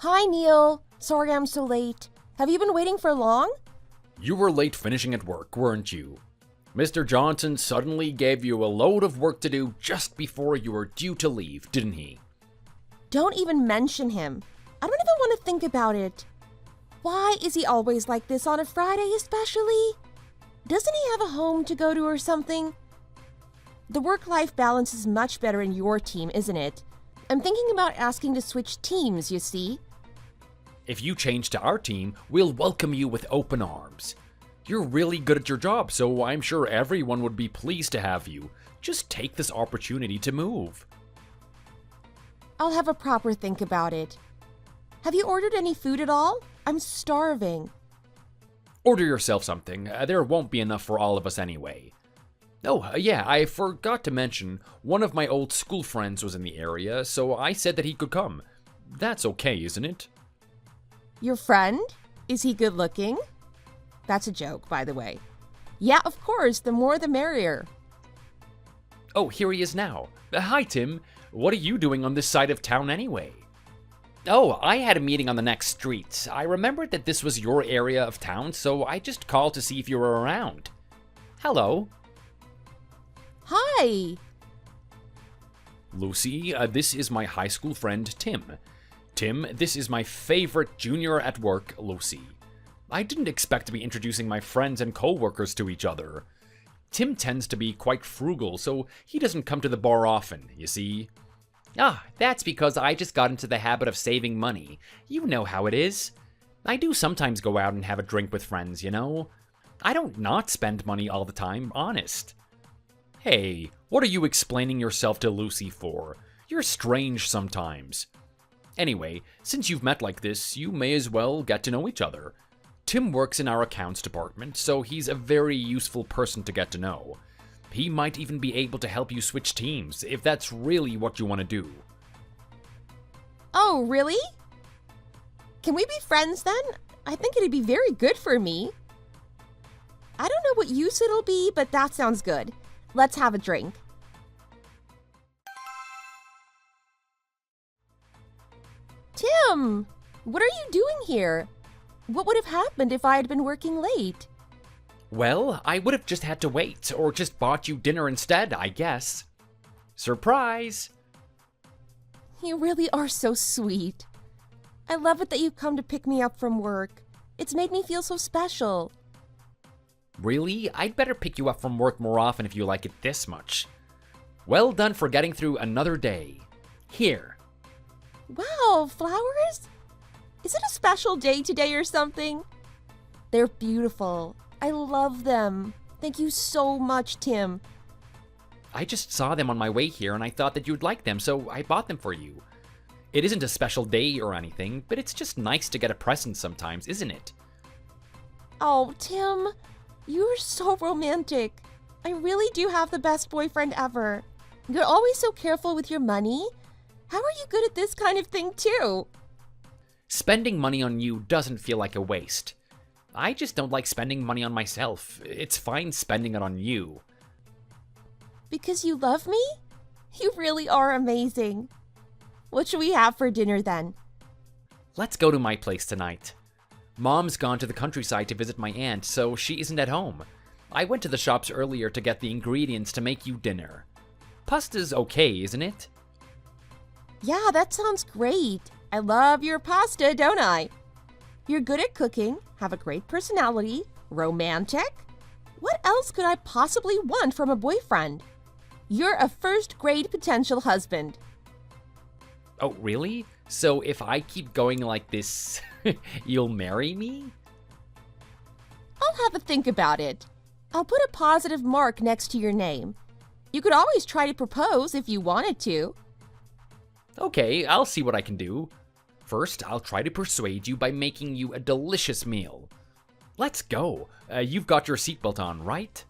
Hi, Neil. Sorry I'm so late. Have you been waiting for long? You were late finishing at work, weren't you? Mr. Johnson suddenly gave you a load of work to do just before you were due to leave, didn't he? Don't even mention him. I don't even want to think about it. Why is he always like this on a Friday especially? Doesn't he have a home to go to or something? The work-life balance is much better in your team, isn't it? I'm thinking about asking to switch teams, you see. If you change to our team, we'll welcome you with open arms. You're really good at your job, so I'm sure everyone would be pleased to have you. Just take this opportunity to move. I'll have a proper think about it. Have you ordered any food at all? I'm starving. Order yourself something. There won't be enough for all of us anyway. Oh, yeah, I forgot to mention, one of my old school friends was in the area, so I said that he could come. That's okay, isn't it? Your friend? Is he good looking? That's a joke, by the way. Yeah, of course, the more the merrier. Oh, here he is now. Hi, Tim. What are you doing on this side of town anyway? Oh, I had a meeting on the next street. I remembered that this was your area of town, so I just called to see if you were around. Hello. Hi. Lucy, this is my high school friend, Tim. Tim, this is my favorite junior at work, Lucy. I didn't expect to be introducing my friends and co-workers to each other. Tim tends to be quite frugal, so he doesn't come to the bar often, you see. Ah, that's because I just got into the habit of saving money. You know how it is. I do sometimes go out and have a drink with friends, you know. I don't not spend money all the time, honest. Hey, what are you explaining yourself to Lucy for? You're strange sometimes. Anyway, since you've met like this, you may as well get to know each other. Tim works in our accounts department, so he's a very useful person to get to know. He might even be able to help you switch teams, if that's really what you want to do. Oh, really? Can we be friends then? I think it'd be very good for me. I don't know what use it'll be, but that sounds good. Let's have a drink. Tim, what are you doing here? What would have happened if I had been working late? Well, I would have just had to wait, or just bought you dinner instead, I guess. Surprise! You really are so sweet. I love it that you come to pick me up from work. It's made me feel so special. Really? I'd better pick you up from work more often if you like it this much. Well done for getting through another day. Here. Wow, flowers? Is it a special day today or something? They're beautiful. I love them. Thank you so much, Tim. I just saw them on my way here and I thought that you'd like them, so I bought them for you. It isn't a special day or anything, but it's just nice to get a present sometimes, isn't it? Oh, Tim, you're so romantic. I really do have the best boyfriend ever. You're always so careful with your money. How are you good at this kind of thing, too? Spending money on you doesn't feel like a waste. I just don't like spending money on myself. It's fine spending it on you. Because you love me? You really are amazing. What should we have for dinner then? Let's go to my place tonight. Mom's gone to the countryside to visit my aunt, so she isn't at home. I went to the shops earlier to get the ingredients to make you dinner. Pasta's okay, isn't it? Yeah, that sounds great. I love your pasta, don't I? You're good at cooking, have a great personality, romantic. What else could I possibly want from a boyfriend? You're a first-grade potential husband. Oh, really? So if I keep going like this, you'll marry me? I'll have a think about it. I'll put a positive mark next to your name. You could always try to propose if you wanted to. Okay, I'll see what I can do. First, I'll try to persuade you by making you a delicious meal. Let's go. You've got your seatbelt on, right?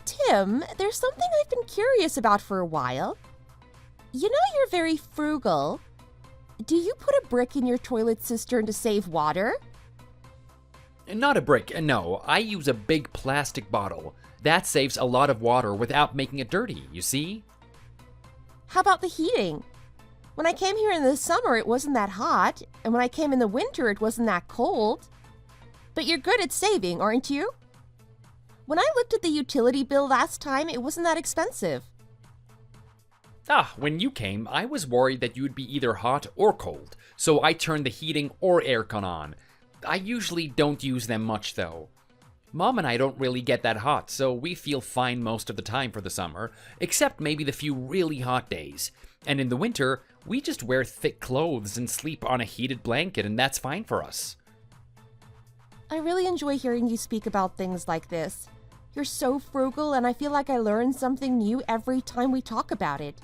Tim, there's something I've been curious about for a while. You know you're very frugal. Do you put a brick in your toilet cistern to save water? Not a brick, no. I use a big plastic bottle. That saves a lot of water without making it dirty, you see? How about the heating? When I came here in the summer, it wasn't that hot, and when I came in the winter, it wasn't that cold. But you're good at saving, aren't you? When I looked at the utility bill last time, it wasn't that expensive. When you came, I was worried that you would be either hot or cold, so I turned the heating or aircon on. I usually don't use them much though. Mom and I don't really get that hot, so we feel fine most of the time for the summer, except maybe the few really hot days. And in the winter, we just wear thick clothes and sleep on a heated blanket, and that's fine for us. I really enjoy hearing you speak about things like this. You're so frugal, and I feel like I learn something new every time we talk about it.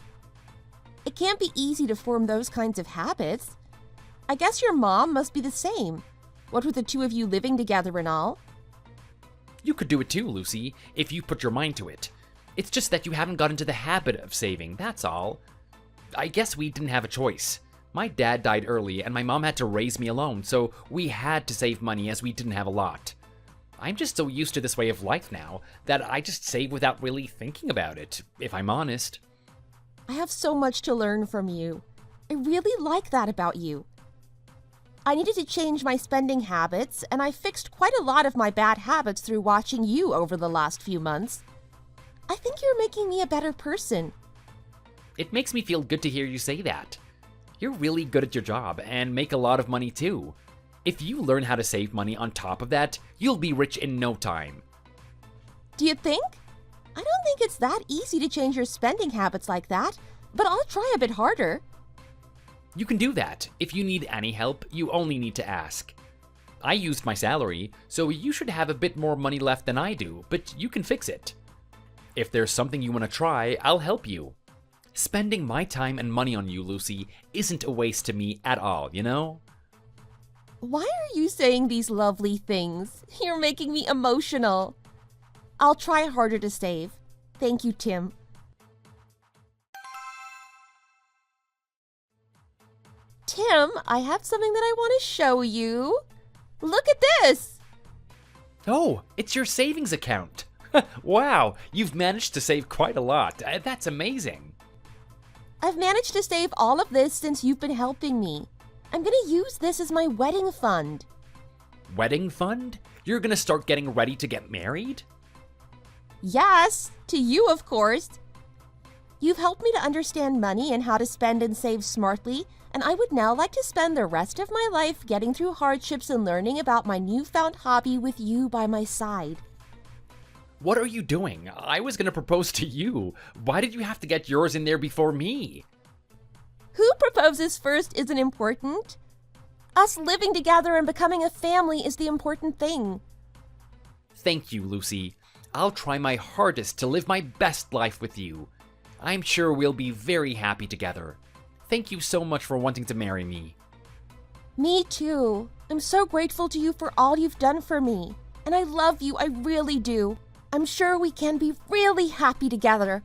It can't be easy to form those kinds of habits. I guess your mom must be the same. What with the two of you living together and all. You could do it too, Lucy, if you put your mind to it. It's just that you haven't got into the habit of saving, that's all. I guess we didn't have a choice. My dad died early, and my mom had to raise me alone, so we had to save money as we didn't have a lot. I'm just so used to this way of life now that I just save without really thinking about it, if I'm honest. I have so much to learn from you. I really like that about you. I needed to change my spending habits, and I fixed quite a lot of my bad habits through watching you over the last few months. I think you're making me a better person. It makes me feel good to hear you say that. You're really good at your job and make a lot of money too. If you learn how to save money on top of that, you'll be rich in no time. Do you think? I don't think it's that easy to change your spending habits like that, but I'll try a bit harder. You can do that. If you need any help, you only need to ask. I used my salary, so you should have a bit more money left than I do, but you can fix it. If there's something you want to try, I'll help you. Spending my time and money on you, Lucy, isn't a waste to me at all, you know? Why are you saying these lovely things? You're making me emotional. I'll try harder to save. Thank you, Tim. Tim, I have something that I want to show you. Look at this! Oh, it's your savings account. Wow, you've managed to save quite a lot. That's amazing. I've managed to save all of this since you've been helping me. I'm gonna use this as my wedding fund. Wedding fund? You're gonna start getting ready to get married? Yes, to you, of course. You've helped me to understand money and how to spend and save smartly, and I would now like to spend the rest of my life getting through hardships and learning about my newfound hobby with you by my side. What are you doing? I was gonna propose to you. Why did you have to get yours in there before me? Who proposes first isn't important. Us living together and becoming a family is the important thing. Thank you, Lucy. I'll try my hardest to live my best life with you. I'm sure we'll be very happy together. Thank you so much for wanting to marry me. Me too. I'm so grateful to you for all you've done for me. And I love you, I really do. I'm sure we can be really happy together.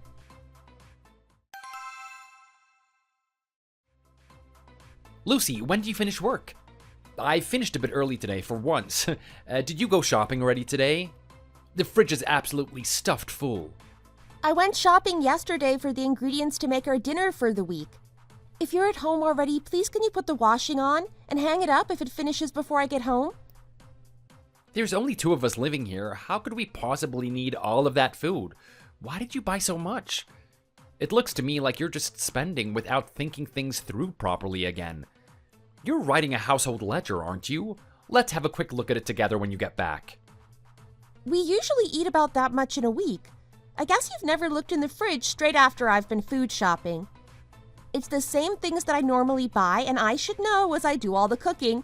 Lucy, when do you finish work? I finished a bit early today for once. Did you go shopping already today? The fridge is absolutely stuffed full. I went shopping yesterday for the ingredients to make our dinner for the week. If you're at home already, please can you put the washing on and hang it up if it finishes before I get home? There's only 2 of us living here. How could we possibly need all of that food? Why did you buy so much? It looks to me like you're just spending without thinking things through properly again. You're writing a household ledger, aren't you? Let's have a quick look at it together when you get back. We usually eat about that much in a week. I guess you've never looked in the fridge straight after I've been food shopping. It's the same things that I normally buy, and I should know as I do all the cooking.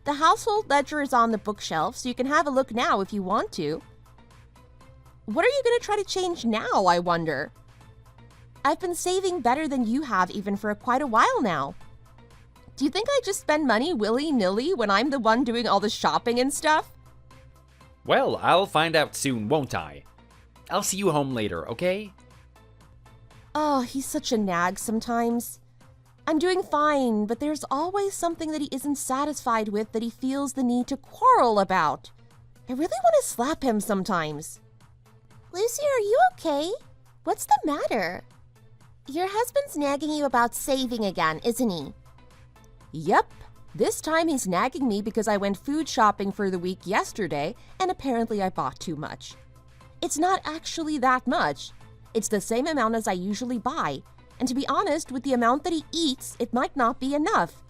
The household ledger is on the bookshelf, so you can have a look now if you want to. What are you going to try to change now, I wonder? I've been saving better than you have even for quite a while now. Do you think I just spend money willy-nilly when I'm the one doing all the shopping and stuff? Well, I'll find out soon, won't I? I'll see you home later, okay? Oh, he's such a nag sometimes. I'm doing fine, but there's always something that he isn't satisfied with that he feels the need to quarrel about. I really want to slap him sometimes. Lucy, are you okay? What's the matter? Your husband's nagging you about saving again, isn't he? Yep. This time he's nagging me because I went food shopping for the week yesterday and apparently I bought too much. It's not actually that much. It's the same amount as I usually buy. And to be honest, with the amount that he eats, it might not be enough.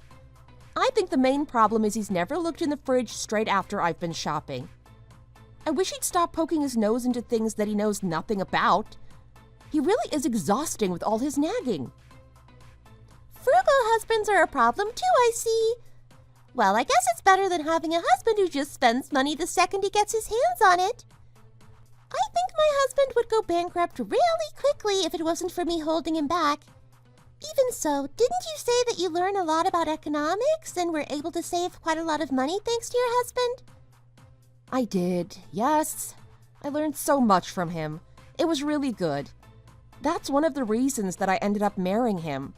I think the main problem is he's never looked in the fridge straight after I've been shopping. I wish he'd stop poking his nose into things that he knows nothing about. He really is exhausting with all his nagging. Frugal husbands are a problem too, I see. Well, I guess it's better than having a husband who just spends money the second he gets his hands on it. I think my husband would go bankrupt really quickly if it wasn't for me holding him back. Even so, didn't you say that you learn a lot about economics and were able to save quite a lot of money thanks to your husband? I did, yes. I learned so much from him. It was really good. That's one of the reasons that I ended up marrying him.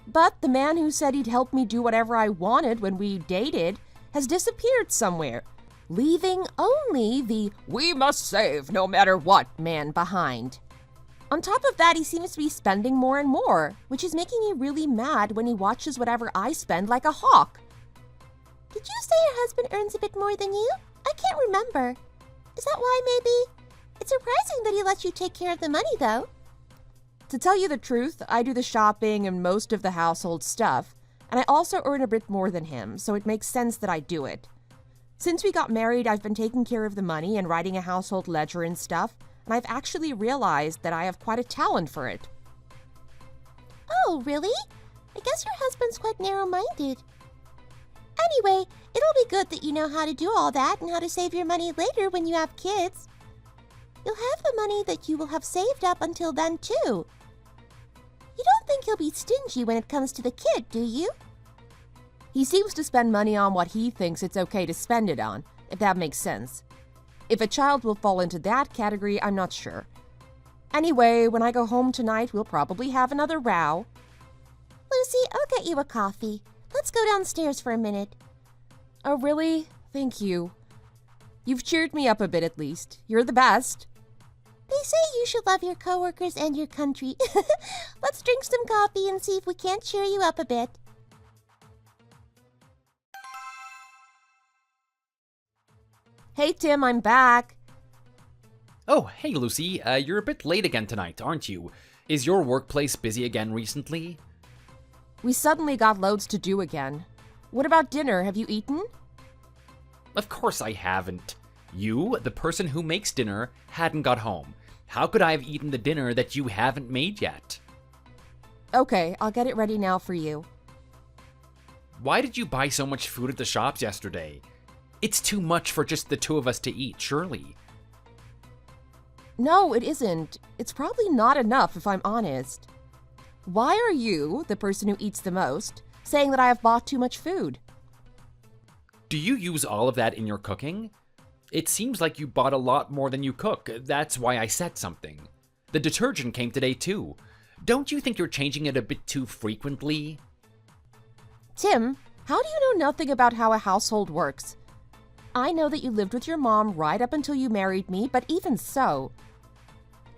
But the man who said he'd help me do whatever I wanted when we dated has disappeared somewhere, leaving only the "we must save no matter what" man behind. On top of that, he seems to be spending more and more, which is making me really mad when he watches whatever I spend like a hawk. Did you say your husband earns a bit more than you? I can't remember. Is that why, maybe? It's surprising that he lets you take care of the money, though. To tell you the truth, I do the shopping and most of the household stuff, and I also earn a bit more than him, so it makes sense that I do it. Since we got married, I've been taking care of the money and writing a household ledger and stuff, and I've actually realized that I have quite a talent for it. Oh, really? I guess your husband's quite narrow-minded. Anyway, it'll be good that you know how to do all that and how to save your money later when you have kids. You'll have the money that you will have saved up until then, too. You don't think he'll be stingy when it comes to the kid, do you? He seems to spend money on what he thinks it's okay to spend it on, if that makes sense. If a child will fall into that category, I'm not sure. Anyway, when I go home tonight, we'll probably have another row. Lucy, I'll get you a coffee. Let's go downstairs for a minute. Oh, really? Thank you. You've cheered me up a bit at least. You're the best. They say you should love your coworkers and your country. Let's drink some coffee and see if we can't cheer you up a bit. Hey, Tim, I'm back. Oh, hey, Lucy. You're a bit late again tonight, aren't you? Is your workplace busy again recently? We suddenly got loads to do again. What about dinner? Have you eaten? Of course I haven't. You, the person who makes dinner, hadn't got home. How could I have eaten the dinner that you haven't made yet? Okay, I'll get it ready now for you. Why did you buy so much food at the shops yesterday? It's too much for just the two of us to eat, surely. No, it isn't. It's probably not enough, if I'm honest. Why are you, the person who eats the most, saying that I have bought too much food? Do you use all of that in your cooking? It seems like you bought a lot more than you cook. That's why I said something. The detergent came today too. Don't you think you're changing it a bit too frequently? Tim, how do you know nothing about how a household works? I know that you lived with your mom right up until you married me, but even so,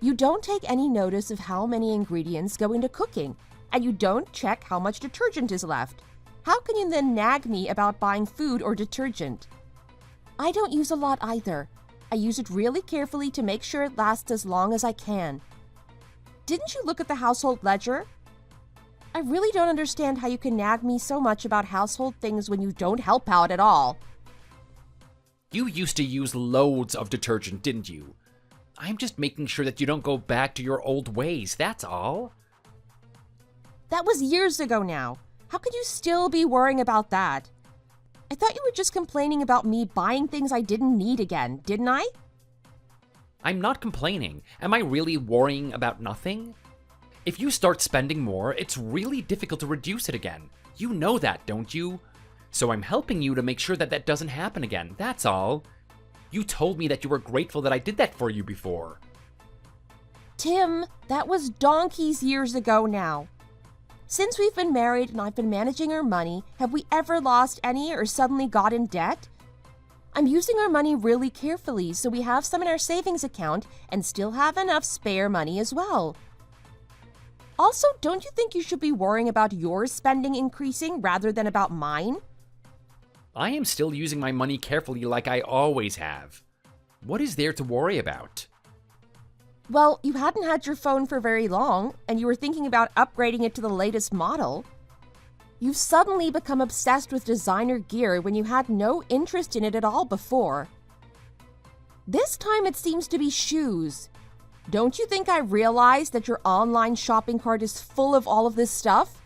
you don't take any notice of how many ingredients go into cooking, and you don't check how much detergent is left. How can you then nag me about buying food or detergent? I don't use a lot either. I use it really carefully to make sure it lasts as long as I can. Didn't you look at the household ledger? I really don't understand how you can nag me so much about household things when you don't help out at all. You used to use loads of detergent, didn't you? I'm just making sure that you don't go back to your old ways, that's all. That was years ago now. How could you still be worrying about that? I thought you were just complaining about me buying things I didn't need again, didn't I? I'm not complaining. Am I really worrying about nothing? If you start spending more, it's really difficult to reduce it again. You know that, don't you? So I'm helping you to make sure that that doesn't happen again, that's all. You told me that you were grateful that I did that for you before. Tim, that was donkeys years ago now. Since we've been married and I've been managing our money, have we ever lost any or suddenly got in debt? I'm using our money really carefully so we have some in our savings account and still have enough spare money as well. Also, don't you think you should be worrying about your spending increasing rather than about mine? I am still using my money carefully like I always have. What is there to worry about? Well, you hadn't had your phone for very long, and you were thinking about upgrading it to the latest model. You've suddenly become obsessed with designer gear when you had no interest in it at all before. This time it seems to be shoes. Don't you think I realized that your online shopping cart is full of all of this stuff?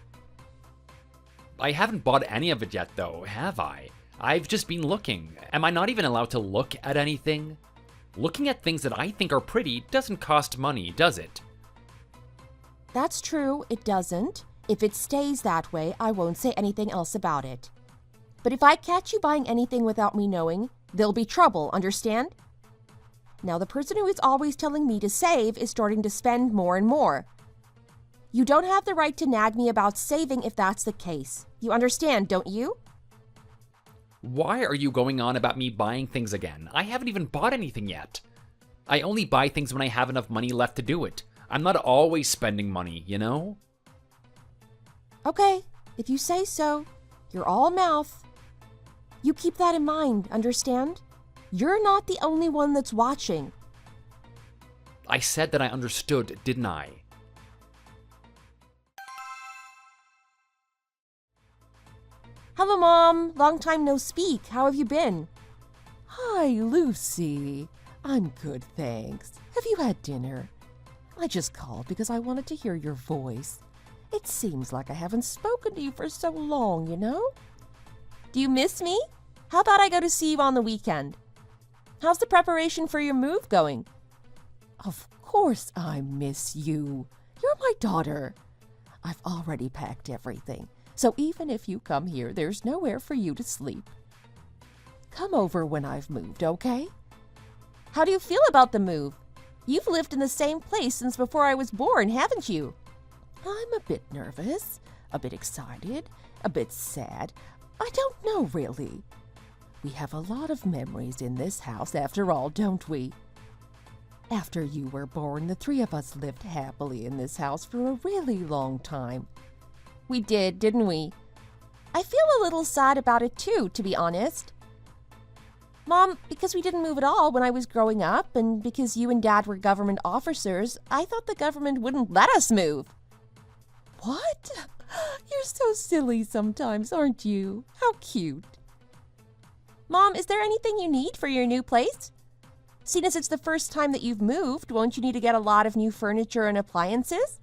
I haven't bought any of it yet, though, have I? I've just been looking. Am I not even allowed to look at anything? Looking at things that I think are pretty doesn't cost money, does it? That's true, it doesn't. If it stays that way, I won't say anything else about it. But if I catch you buying anything without me knowing, there'll be trouble, understand? Now, the person who is always telling me to save is starting to spend more and more. You don't have the right to nag me about saving if that's the case. You understand, don't you? Why are you going on about me buying things again? I haven't even bought anything yet. I only buy things when I have enough money left to do it. I'm not always spending money, you know? Okay, if you say so. You're all mouth. You keep that in mind, understand? You're not the only one that's watching. I said that I understood, didn't I? Hello, Mom. Long time no speak. How have you been? Hi, Lucy. I'm good, thanks. Have you had dinner? I just called because I wanted to hear your voice. It seems like I haven't spoken to you for so long, you know? Do you miss me? How about I go to see you on the weekend? How's the preparation for your move going? Of course I miss you. You're my daughter. I've already packed everything, so even if you come here, there's nowhere for you to sleep. Come over when I've moved, okay? How do you feel about the move? You've lived in the same place since before I was born, haven't you? I'm a bit nervous, a bit excited, a bit sad. I don't know, really. We have a lot of memories in this house after all, don't we? After you were born, the three of us lived happily in this house for a really long time. We did, didn't we? I feel a little sad about it too, to be honest. Mom, because we didn't move at all when I was growing up, and because you and Dad were government officers, I thought the government wouldn't let us move. What? You're so silly sometimes, aren't you? How cute. Mom, is there anything you need for your new place? Seeing as it's the first time that you've moved, won't you need to get a lot of new furniture and appliances?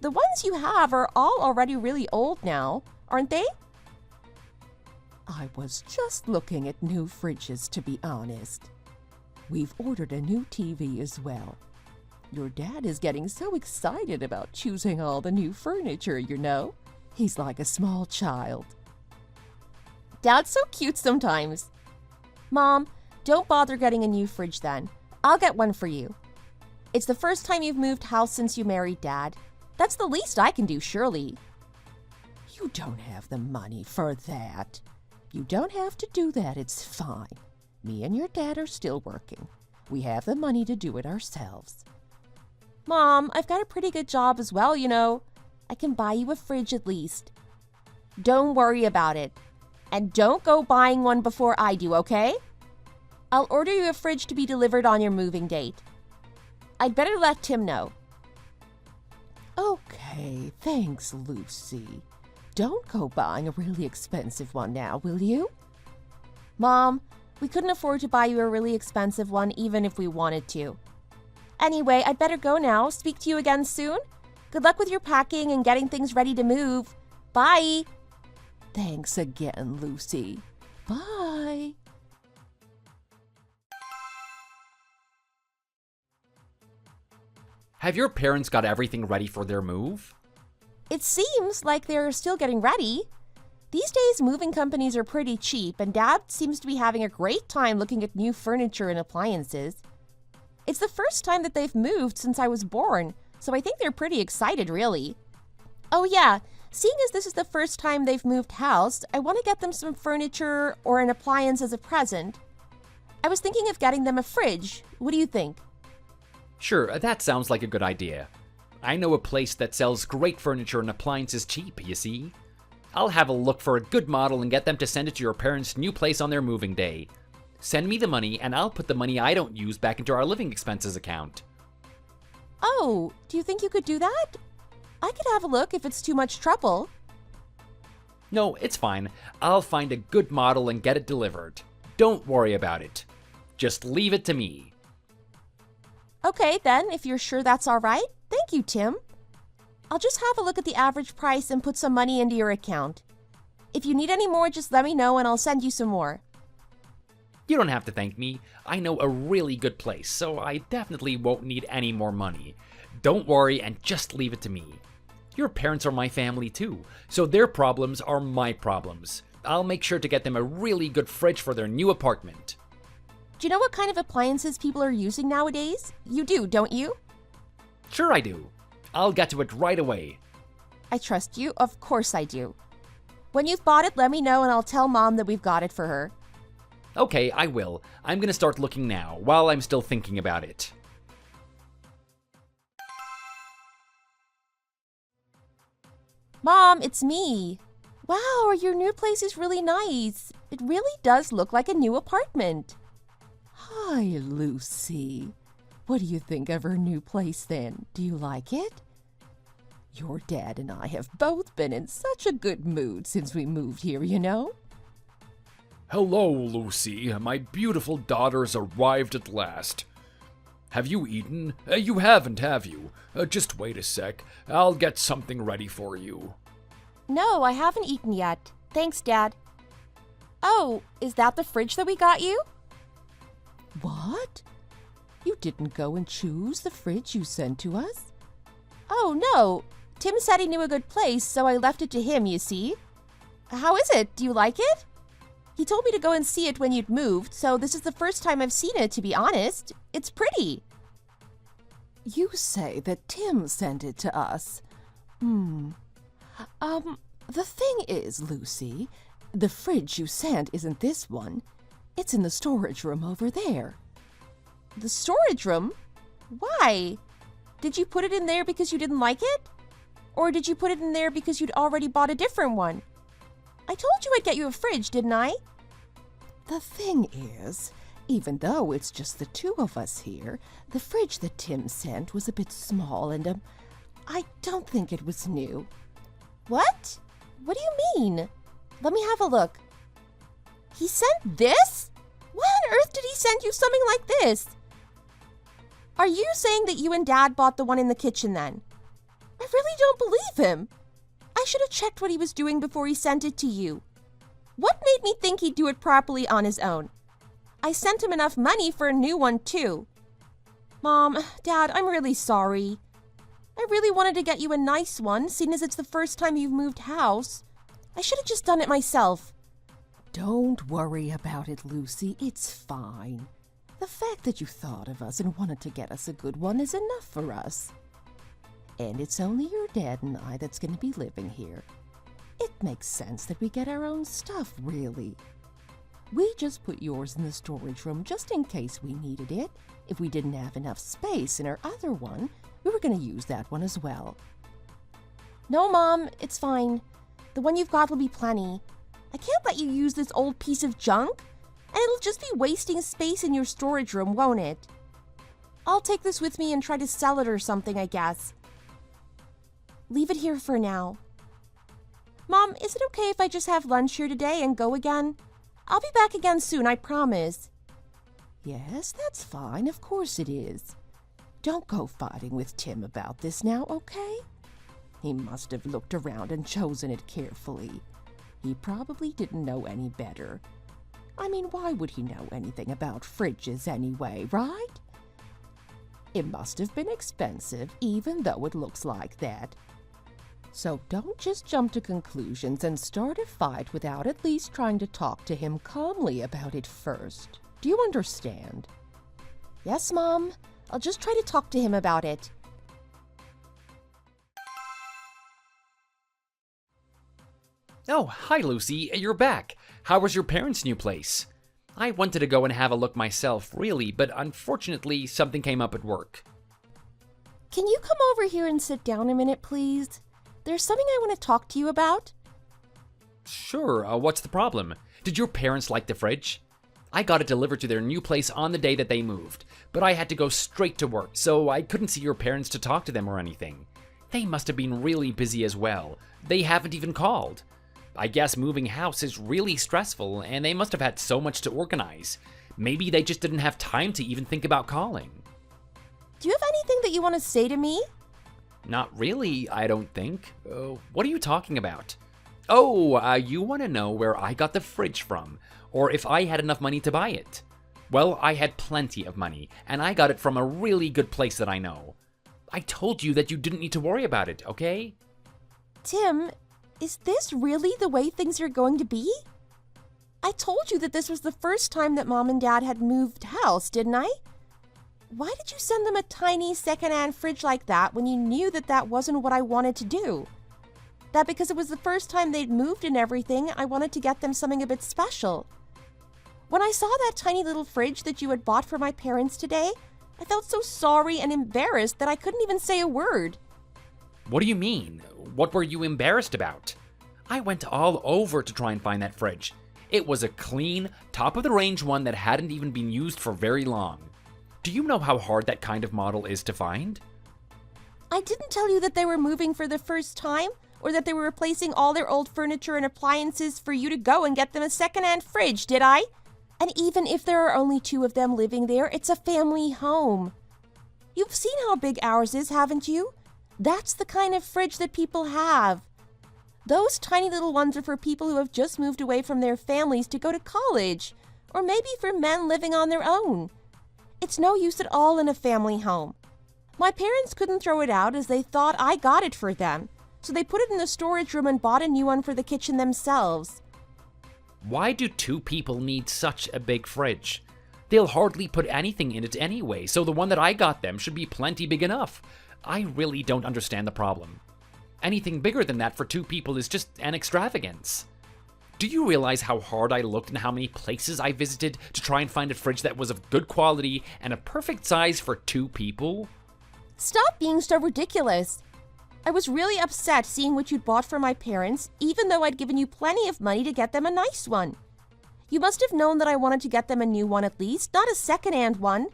The ones you have are all already really old now, aren't they? I was just looking at new fridges, to be honest. We've ordered a new TV as well. Your dad is getting so excited about choosing all the new furniture, you know. He's like a small child. Dad's so cute sometimes. Mom, don't bother getting a new fridge then. I'll get one for you. It's the first time you've moved house since you married Dad. That's the least I can do, surely. You don't have the money for that. You don't have to do that, it's fine. Me and your dad are still working. We have the money to do it ourselves. Mom, I've got a pretty good job as well, you know. I can buy you a fridge at least. Don't worry about it. And don't go buying one before I do, okay? I'll order you a fridge to be delivered on your moving date. I'd better let Tim know. Okay, thanks, Lucy. Don't go buying a really expensive one now, will you? Mom, we couldn't afford to buy you a really expensive one even if we wanted to. Anyway, I'd better go now. Speak to you again soon. Good luck with your packing and getting things ready to move. Bye. Thanks again, Lucy. Bye. Have your parents got everything ready for their move? It seems like they're still getting ready. These days, moving companies are pretty cheap, and Dad seems to be having a great time looking at new furniture and appliances. It's the first time that they've moved since I was born, so I think they're pretty excited, really. Oh yeah, seeing as this is the first time they've moved house, I want to get them some furniture or an appliance as a present. I was thinking of getting them a fridge. What do you think? Sure, that sounds like a good idea. I know a place that sells great furniture and appliances cheap, you see. I'll have a look for a good model and get them to send it to your parents' new place on their moving day. Send me the money, and I'll put the money I don't use back into our living expenses account. Oh, do you think you could do that? I could have a look if it's too much trouble. No, it's fine. I'll find a good model and get it delivered. Don't worry about it. Just leave it to me. Okay, then, if you're sure that's all right. Thank you, Tim. I'll just have a look at the average price and put some money into your account. If you need any more, just let me know and I'll send you some more. You don't have to thank me. I know a really good place, so I definitely won't need any more money. Don't worry and just leave it to me. Your parents are my family too, so their problems are my problems. I'll make sure to get them a really good fridge for their new apartment. Do you know what kind of appliances people are using nowadays? You do, don't you? Sure I do. I'll get to it right away. I trust you. Of course I do. When you've bought it, let me know and I'll tell Mom that we've got it for her. Okay, I will. I'm gonna start looking now, while I'm still thinking about it. Mom, it's me. Wow, your new place is really nice. It really does look like a new apartment. Hi, Lucy. What do you think of her new place then? Do you like it? Your dad and I have both been in such a good mood since we moved here, you know? Hello, Lucy. My beautiful daughter's arrived at last. Have you eaten? You haven't, have you? Just wait a sec. I'll get something ready for you. No, I haven't eaten yet. Thanks, Dad. Oh, is that the fridge that we got you? What? You didn't go and choose the fridge you sent to us? Oh, no. Tim said he knew a good place, so I left it to him, you see. How is it? Do you like it? He told me to go and see it when you'd moved, so this is the first time I've seen it, to be honest. It's pretty. You say that Tim sent it to us. The thing is, Lucy, the fridge you sent isn't this one. It's in the storage room over there. The storage room? Why? Did you put it in there because you didn't like it? Or did you put it in there because you'd already bought a different one? I told you I'd get you a fridge, didn't I? The thing is, even though it's just the two of us here, the fridge that Tim sent was a bit small and, I don't think it was new. What? What do you mean? Let me have a look. He sent this? Why on earth did he send you something like this? Are you saying that you and Dad bought the one in the kitchen then? I really don't believe him. I should have checked what he was doing before he sent it to you. What made me think he'd do it properly on his own? I sent him enough money for a new one too. Mom, Dad, I'm really sorry. I really wanted to get you a nice one, seeing as it's the first time you've moved house. I should have just done it myself. Don't worry about it, Lucy. It's fine. The fact that you thought of us and wanted to get us a good one is enough for us. And it's only your dad and I that's going to be living here. It makes sense that we get our own stuff, really. We just put yours in the storage room just in case we needed it. If we didn't have enough space in our other one, we were going to use that one as well. No, Mom, it's fine. The one you've got will be plenty. I can't let you use this old piece of junk, and it'll just be wasting space in your storage room, won't it? I'll take this with me and try to sell it or something, I guess. Leave it here for now. Mom, is it okay if I just have lunch here today and go again? I'll be back again soon, I promise. Yes, that's fine. Of course it is. Don't go fighting with Tim about this now, okay? He must have looked around and chosen it carefully. He probably didn't know any better. I mean, why would he know anything about fridges anyway, right? It must have been expensive, even though it looks like that. So don't just jump to conclusions and start a fight without at least trying to talk to him calmly about it first. Do you understand? Yes, Mom. I'll just try to talk to him about it. Oh, hi Lucy, you're back. How was your parents' new place? I wanted to go and have a look myself, really, but unfortunately something came up at work. Can you come over here and sit down a minute, please? There's something I want to talk to you about. Sure, what's the problem? Did your parents like the fridge? I got it delivered to their new place on the day that they moved, but I had to go straight to work, so I couldn't see your parents to talk to them or anything. They must have been really busy as well. They haven't even called. I guess moving house is really stressful, and they must have had so much to organize. Maybe they just didn't have time to even think about calling. Do you have anything that you want to say to me? Not really, I don't think. What are you talking about? Oh, you want to know where I got the fridge from, or if I had enough money to buy it. Well, I had plenty of money, and I got it from a really good place that I know. I told you that you didn't need to worry about it, okay? Tim, is this really the way things are going to be? I told you that this was the first time that Mom and Dad had moved house, didn't I? Why did you send them a tiny second-hand fridge like that when you knew that that wasn't what I wanted to do? That because it was the first time they'd moved and everything, I wanted to get them something a bit special. When I saw that tiny little fridge that you had bought for my parents today, I felt so sorry and embarrassed that I couldn't even say a word. What do you mean? What were you embarrassed about? I went all over to try and find that fridge. It was a clean, top-of-the-range one that hadn't even been used for very long. Do you know how hard that kind of model is to find? I didn't tell you that they were moving for the first time, or that they were replacing all their old furniture and appliances for you to go and get them a second-hand fridge, did I? And even if there are only 2 of them living there, it's a family home. You've seen how big ours is, haven't you? That's the kind of fridge that people have. Those tiny little ones are for people who have just moved away from their families to go to college, or maybe for men living on their own. It's no use at all in a family home. My parents couldn't throw it out as they thought I got it for them, so they put it in the storage room and bought a new one for the kitchen themselves. Why do 2 people need such a big fridge? They'll hardly put anything in it anyway, so the one that I got them should be plenty big enough. I really don't understand the problem. Anything bigger than that for 2 people is just an extravagance. Do you realize how hard I looked and how many places I visited to try and find a fridge that was of good quality and a perfect size for 2 people? Stop being so ridiculous. I was really upset seeing what you'd bought for my parents, even though I'd given you plenty of money to get them a nice one. You must have known that I wanted to get them a new one at least, not a second-hand one.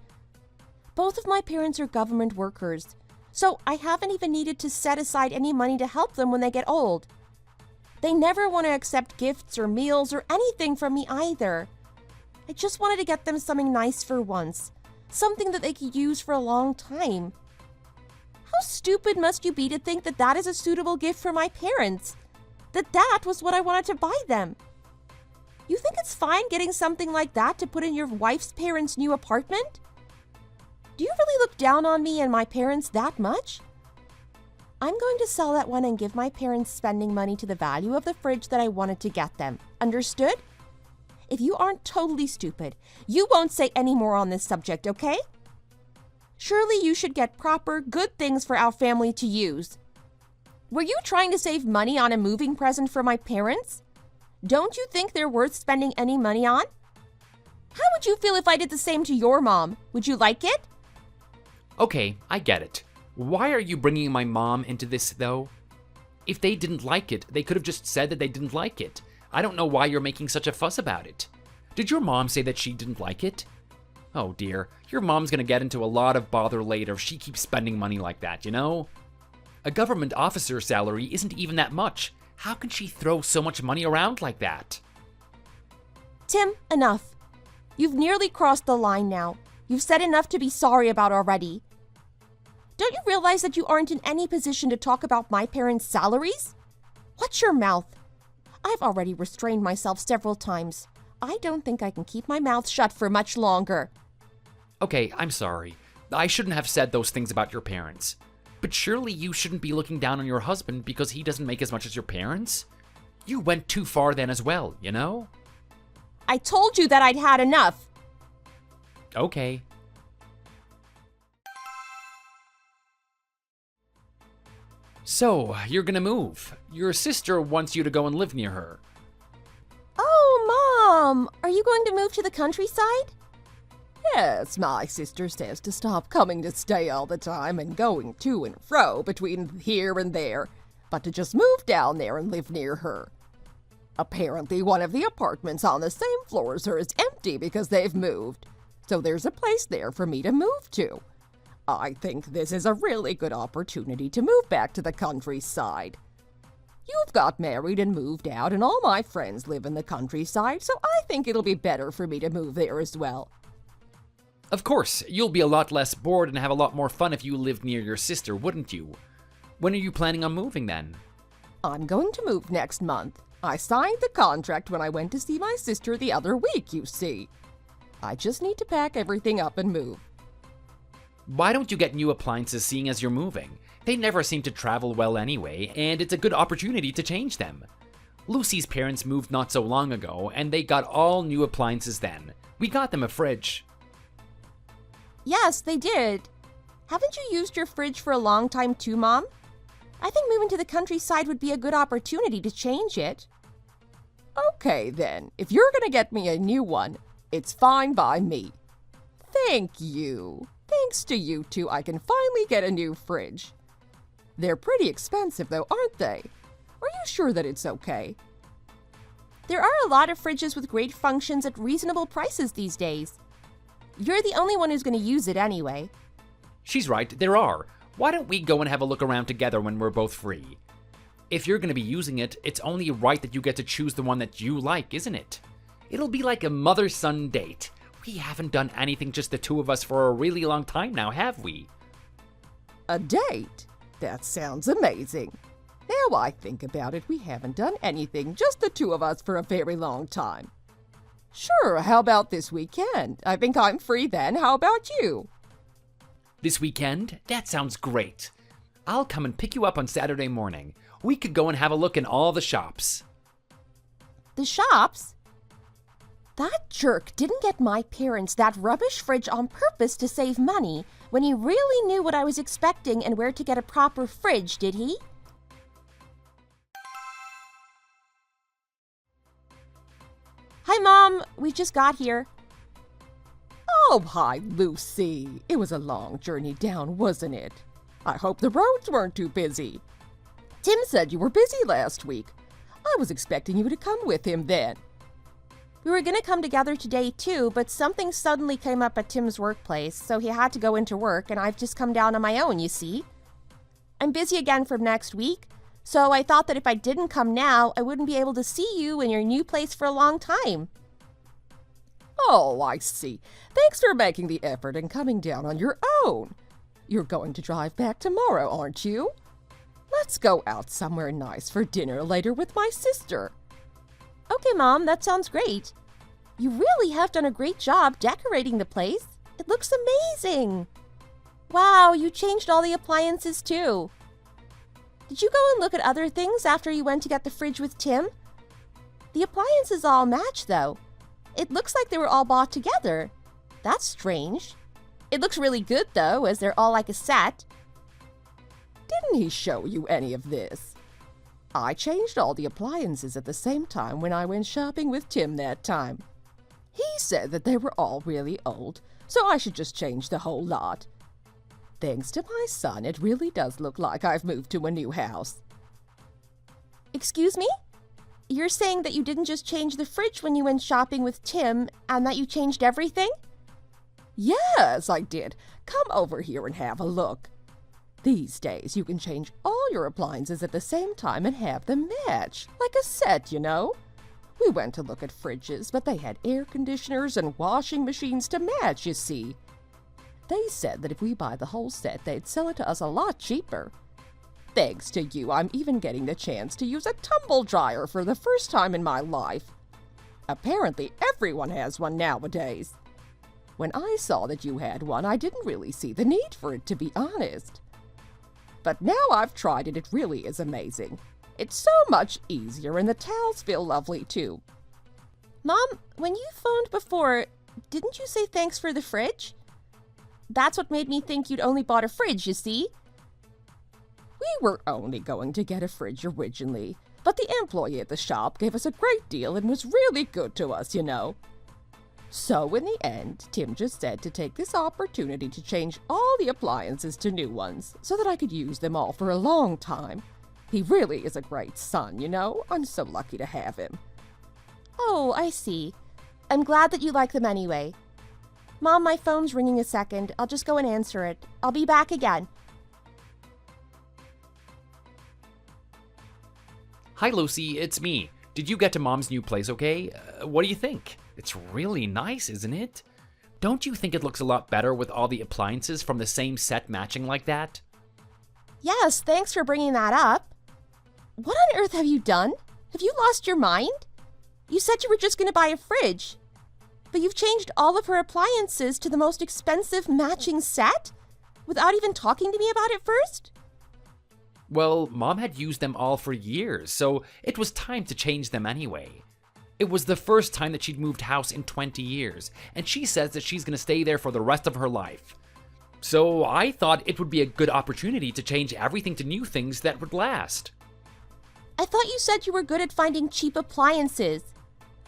Both of my parents are government workers, so I haven't even needed to set aside any money to help them when they get old. They never want to accept gifts or meals or anything from me either. I just wanted to get them something nice for once, something that they could use for a long time. How stupid must you be to think that that is a suitable gift for my parents? That was what I wanted to buy them. You think it's fine getting something like that to put in your wife's parents' new apartment? Do you really look down on me and my parents that much? I'm going to sell that one and give my parents spending money to the value of the fridge that I wanted to get them. Understood? If you aren't totally stupid, you won't say any more on this subject, okay? Surely you should get proper, good things for our family to use. Were you trying to save money on a moving present for my parents? Don't you think they're worth spending any money on? How would you feel if I did the same to your mom? Would you like it? Okay, I get it. Why are you bringing my mom into this, though? If they didn't like it, they could have just said that they didn't like it. I don't know why you're making such a fuss about it. Did your mom say that she didn't like it? Oh dear, your mom's gonna get into a lot of bother later if she keeps spending money like that, you know? A government officer's salary isn't even that much. How can she throw so much money around like that? Tim, enough. You've nearly crossed the line now. You've said enough to be sorry about already. Don't you realize that you aren't in any position to talk about my parents' salaries? Watch your mouth. I've already restrained myself several times. I don't think I can keep my mouth shut for much longer. Okay, I'm sorry. I shouldn't have said those things about your parents. But surely you shouldn't be looking down on your husband because he doesn't make as much as your parents? You went too far then as well, you know? I told you that I'd had enough. Okay. So, you're gonna move. Your sister wants you to go and live near her. Oh, Mom! Are you going to move to the countryside? Yes, my sister says to stop coming to stay all the time and going to and fro between here and there, but to just move down there and live near her. Apparently, one of the apartments on the same floor as her is empty because they've moved, so there's a place there for me to move to. I think this is a really good opportunity to move back to the countryside. You've got married and moved out, and all my friends live in the countryside, so I think it'll be better for me to move there as well. Of course, you'll be a lot less bored and have a lot more fun if you lived near your sister, wouldn't you? When are you planning on moving then? I'm going to move next month. I signed the contract when I went to see my sister the other week, you see. I just need to pack everything up and move. Why don't you get new appliances seeing as you're moving? They never seem to travel well anyway, and it's a good opportunity to change them. Lucy's parents moved not so long ago, and they got all new appliances then. We got them a fridge. Yes, they did. Haven't you used your fridge for a long time too, Mom? I think moving to the countryside would be a good opportunity to change it. Okay, then. If you're going to get me a new one, it's fine by me. Thank you. Thanks to you two, I can finally get a new fridge. They're pretty expensive, though, aren't they? Are you sure that it's okay? There are a lot of fridges with great functions at reasonable prices these days. You're the only one who's going to use it anyway. She's right, there are. Why don't we go and have a look around together when we're both free? If you're going to be using it, it's only right that you get to choose the one that you like, isn't it? It'll be like a mother-son date. We haven't done anything just the two of us for a really long time now, have we? A date? That sounds amazing. Now I think about it, we haven't done anything, just the two of us, for a very long time. Sure, how about this weekend? I think I'm free then. How about you? This weekend? That sounds great. I'll come and pick you up on Saturday morning. We could go and have a look in all the shops. The shops? That jerk didn't get my parents that rubbish fridge on purpose to save money when he really knew what I was expecting and where to get a proper fridge, did he? Hi, Mom. We just got here. Oh, hi, Lucy. It was a long journey down, wasn't it? I hope the roads weren't too busy. Tim said you were busy last week. I was expecting you to come with him then. We were going to come together today, too, but something suddenly came up at Tim's workplace, so he had to go into work, and I've just come down on my own, you see. I'm busy again from next week, so I thought that if I didn't come now, I wouldn't be able to see you in your new place for a long time. Oh, I see. Thanks for making the effort and coming down on your own. You're going to drive back tomorrow, aren't you? Let's go out somewhere nice for dinner later with my sister. Okay, Mom, that sounds great. You really have done a great job decorating the place. It looks amazing. Wow, you changed all the appliances, too. Did you go and look at other things after you went to get the fridge with Tim? The appliances all match, though. It looks like they were all bought together. That's strange. It looks really good, though, as they're all like a set. Didn't he show you any of this? I changed all the appliances at the same time when I went shopping with Tim that time. He said that they were all really old, so I should just change the whole lot. Thanks to my son, it really does look like I've moved to a new house. Excuse me? You're saying that you didn't just change the fridge when you went shopping with Tim, and that you changed everything? Yes, I did. Come over here and have a look. These days, you can change all your appliances at the same time and have them match, like a set, you know. We went to look at fridges, but they had air conditioners and washing machines to match, you see. They said that if we buy the whole set, they'd sell it to us a lot cheaper. Thanks to you, I'm even getting the chance to use a tumble dryer for the first time in my life. Apparently, everyone has one nowadays. When I saw that you had one, I didn't really see the need for it, to be honest. But now I've tried it, it really is amazing. It's so much easier, and the towels feel lovely, too. Mom, when you phoned before, didn't you say thanks for the fridge? That's what made me think you'd only bought a fridge, you see. We were only going to get a fridge originally, but the employee at the shop gave us a great deal and was really good to us, you know. So in the end, Tim just said to take this opportunity to change all the appliances to new ones so that I could use them all for a long time. He really is a great son, you know? I'm so lucky to have him. Oh, I see. I'm glad that you like them anyway. Mom, my phone's ringing a second. I'll just go and answer it. I'll be back again. Hi, Lucy, it's me. Did you get to Mom's new place okay? What do you think? It's really nice, isn't it? Don't you think it looks a lot better with all the appliances from the same set matching like that? Yes, thanks for bringing that up. What on earth have you done? Have you lost your mind? You said you were just going to buy a fridge, but you've changed all of her appliances to the most expensive matching set without even talking to me about it first? Well, Mom had used them all for years, so it was time to change them anyway. It was the first time that she'd moved house in 20 years, and she says that she's going to stay there for the rest of her life. So I thought it would be a good opportunity to change everything to new things that would last. I thought you said you were good at finding cheap appliances.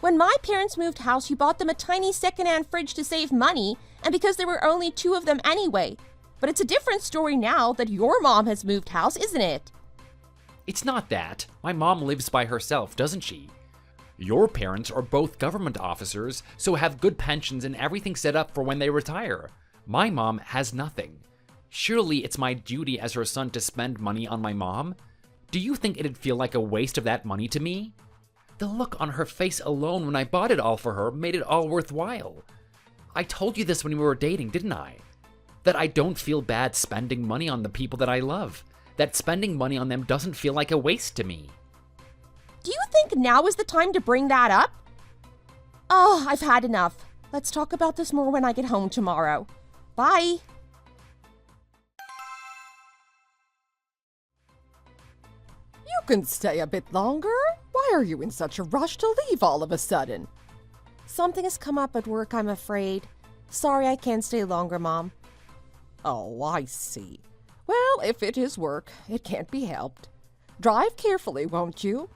When my parents moved house, you bought them a tiny second-hand fridge to save money, and because there were only 2 of them anyway. But it's a different story now that your mom has moved house, isn't it? It's not that. My mom lives by herself, doesn't she? Your parents are both government officers, so have good pensions and everything set up for when they retire. My mom has nothing. Surely it's my duty as her son to spend money on my mom? Do you think it'd feel like a waste of that money to me? The look on her face alone when I bought it all for her made it all worthwhile. I told you this when we were dating, didn't I? That I don't feel bad spending money on the people that I love. That spending money on them doesn't feel like a waste to me. Do you think now is the time to bring that up? Oh, I've had enough. Let's talk about this more when I get home tomorrow. Bye. You can stay a bit longer. Why are you in such a rush to leave all of a sudden? Something has come up at work, I'm afraid. Sorry I can't stay longer, Mom. Oh, I see. Well, if it is work, it can't be helped. Drive carefully, won't you?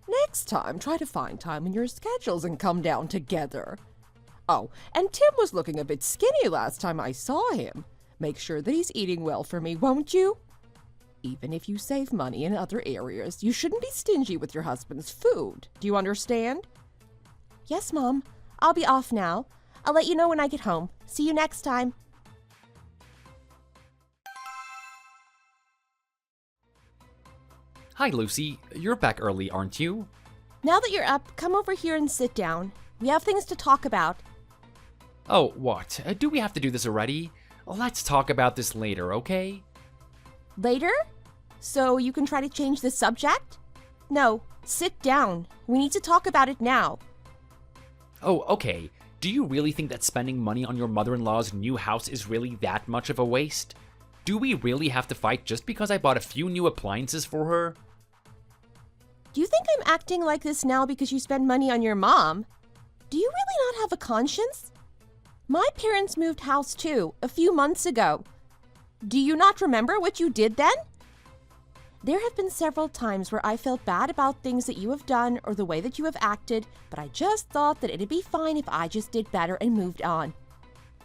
Next time, try to find time in your schedules and come down together. Oh, and Tim was looking a bit skinny last time I saw him. Make sure that he's eating well for me, won't you? Even if you save money in other areas, you shouldn't be stingy with your husband's food. Do you understand? Yes, Mom. I'll be off now. I'll let you know when I get home. See you next time. Hi, Lucy. You're back early, aren't you? Now that you're up, come over here and sit down. We have things to talk about. Oh, what? Do we have to do this already? Let's talk about this later, okay? Later? So you can try to change the subject? No, sit down. We need to talk about it now. Oh, okay. Do you really think that spending money on your mother-in-law's new house is really that much of a waste? Do we really have to fight just because I bought a few new appliances for her? Do you think I'm acting like this now because you spend money on your mom? Do you really not have a conscience? My parents moved house too, a few months ago. Do you not remember what you did then? There have been several times where I felt bad about things that you have done or the way that you have acted, but I just thought that it'd be fine if I just did better and moved on.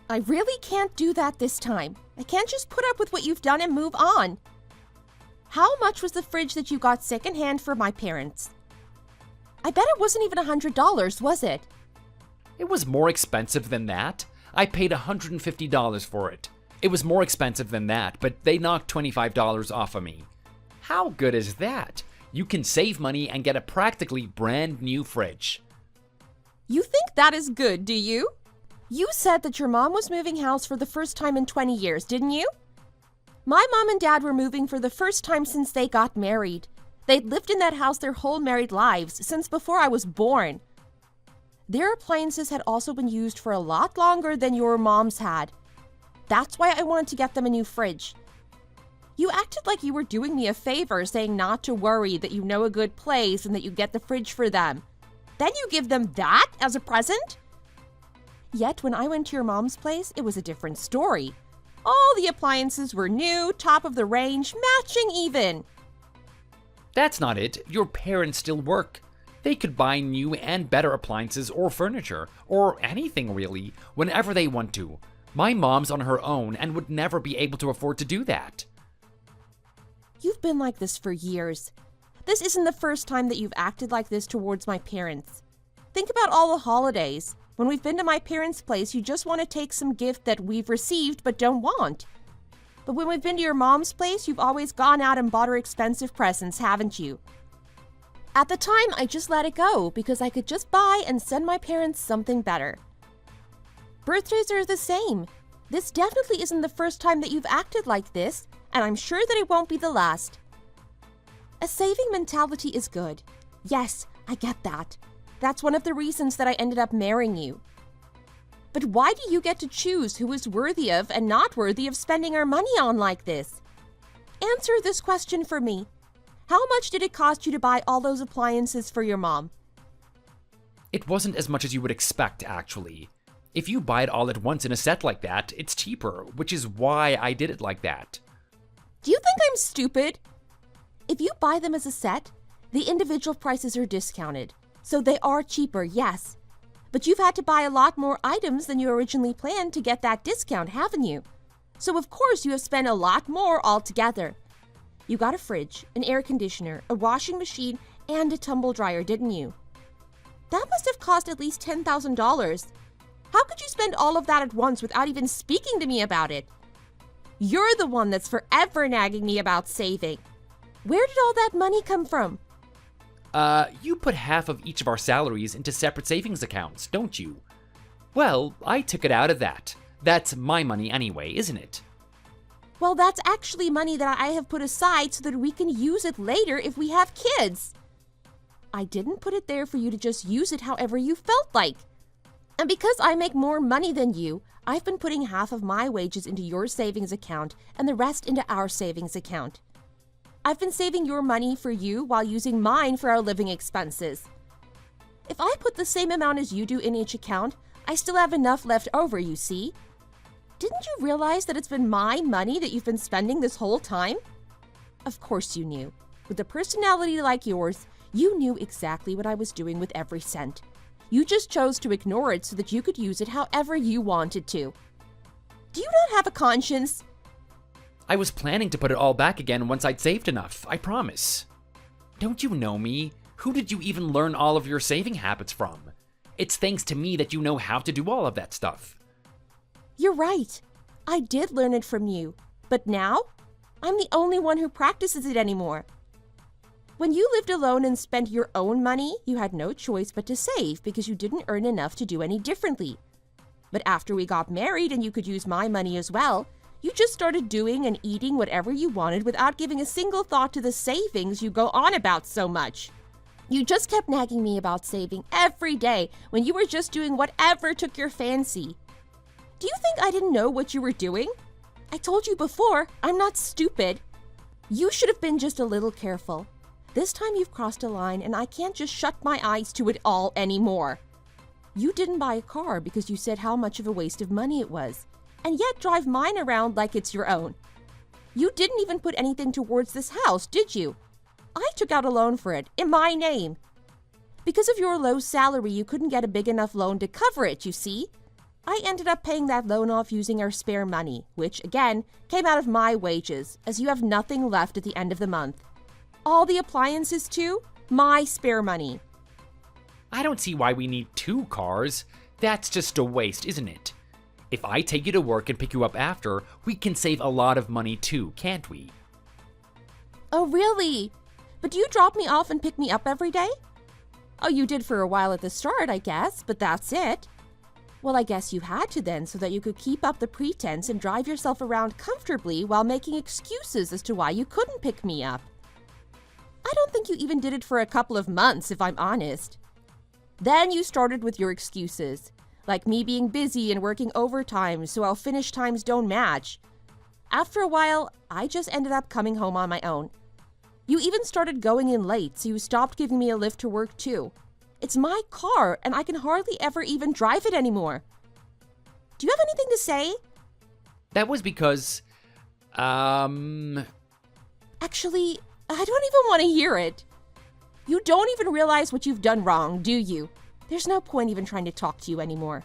I really can't do that this time. I can't just put up with what you've done and move on. How much was the fridge that you got secondhand for my parents? I bet it wasn't even $100, was it? It was more expensive than that. I paid $150 for it. It was more expensive than that, but they knocked $25 off of me. How good is that? You can save money and get a practically brand new fridge. You think that is good, do you? You said that your mom was moving house for the first time in 20 years, didn't you? My mom and dad were moving for the first time since they got married. They'd lived in that house their whole married lives, since before I was born. Their appliances had also been used for a lot longer than your mom's had. That's why I wanted to get them a new fridge. You acted like you were doing me a favor, saying not to worry, that you know a good place and that you get the fridge for them. Then you give them that as a present? Yet when I went to your mom's place, it was a different story. All the appliances were new, top of the range, matching even. That's not it. Your parents still work. They could buy new and better appliances or furniture, or anything really, whenever they want to. My mom's on her own and would never be able to afford to do that. You've been like this for years. This isn't the first time that you've acted like this towards my parents. Think about all the holidays. When we've been to my parents' place, you just want to take some gift that we've received but don't want. But when we've been to your mom's place, you've always gone out and bought her expensive presents, haven't you? At the time, I just let it go because I could just buy and send my parents something better. Birthdays are the same. This definitely isn't the first time that you've acted like this, and I'm sure that it won't be the last. A saving mentality is good. Yes, I get that. That's one of the reasons that I ended up marrying you. But why do you get to choose who is worthy of and not worthy of spending our money on like this? Answer this question for me. How much did it cost you to buy all those appliances for your mom? It wasn't as much as you would expect, actually. If you buy it all at once in a set like that, it's cheaper, which is why I did it like that. Do you think I'm stupid? If you buy them as a set, the individual prices are discounted, so they are cheaper, yes. But you've had to buy a lot more items than you originally planned to get that discount, haven't you? So of course you have spent a lot more altogether. You got a fridge, an air conditioner, a washing machine, and a tumble dryer, didn't you? That must have cost at least $10,000. How could you spend all of that at once without even speaking to me about it? You're the one that's forever nagging me about saving. Where did all that money come from? You put half of each of our salaries into separate savings accounts, don't you? Well, I took it out of that. That's my money anyway, isn't it? Well, that's actually money that I have put aside so that we can use it later if we have kids. I didn't put it there for you to just use it however you felt like. And because I make more money than you, I've been putting half of my wages into your savings account and the rest into our savings account. I've been saving your money for you while using mine for our living expenses. If I put the same amount as you do in each account, I still have enough left over, you see. Didn't you realize that it's been my money that you've been spending this whole time? Of course you knew. With a personality like yours, you knew exactly what I was doing with every cent. You just chose to ignore it so that you could use it however you wanted to. Do you not have a conscience? I was planning to put it all back again once I'd saved enough, I promise. Don't you know me? Who did you even learn all of your saving habits from? It's thanks to me that you know how to do all of that stuff. You're right. I did learn it from you. But now, I'm the only one who practices it anymore. When you lived alone and spent your own money, you had no choice but to save because you didn't earn enough to do any differently. But after we got married and you could use my money as well, you just started doing and eating whatever you wanted without giving a single thought to the savings you go on about so much. You just kept nagging me about saving every day when you were just doing whatever took your fancy. Do you think I didn't know what you were doing? I told you before, I'm not stupid. You should have been just a little careful. This time you've crossed a line and I can't just shut my eyes to it all anymore. You didn't buy a car because you said how much of a waste of money it was, and yet drive mine around like it's your own. You didn't even put anything towards this house, did you? I took out a loan for it, in my name. Because of your low salary, you couldn't get a big enough loan to cover it, you see? I ended up paying that loan off using our spare money, which, again, came out of my wages, as you have nothing left at the end of the month. All the appliances, too? My spare money. I don't see why we need 2 cars. That's just a waste, isn't it? If I take you to work and pick you up after, we can save a lot of money too, can't we? Oh, really? But do you drop me off and pick me up every day? Oh, you did for a while at the start, I guess, but that's it. Well, I guess you had to then so that you could keep up the pretense and drive yourself around comfortably while making excuses as to why you couldn't pick me up. I don't think you even did it for a couple of months, if I'm honest. Then you started with your excuses, like me being busy and working overtime so our finish times don't match. After a while, I just ended up coming home on my own. You even started going in late, so you stopped giving me a lift to work too. It's my car, and I can hardly ever even drive it anymore. Do you have anything to say? That was because, Actually, I don't even want to hear it. You don't even realize what you've done wrong, do you? There's no point even trying to talk to you anymore.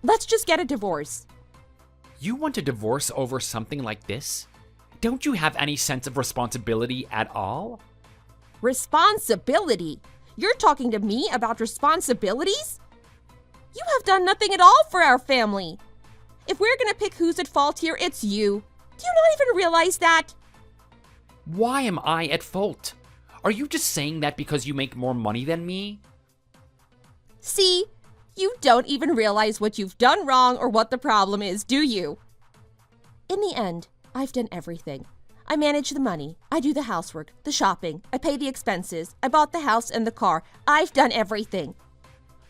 Let's just get a divorce. You want a divorce over something like this? Don't you have any sense of responsibility at all? Responsibility? You're talking to me about responsibilities? You have done nothing at all for our family. If we're gonna pick who's at fault here, it's you. Do you not even realize that? Why am I at fault? Are you just saying that because you make more money than me? See, you don't even realize what you've done wrong or what the problem is, do you? In the end, I've done everything. I manage the money, I do the housework, the shopping, I pay the expenses, I bought the house and the car. I've done everything.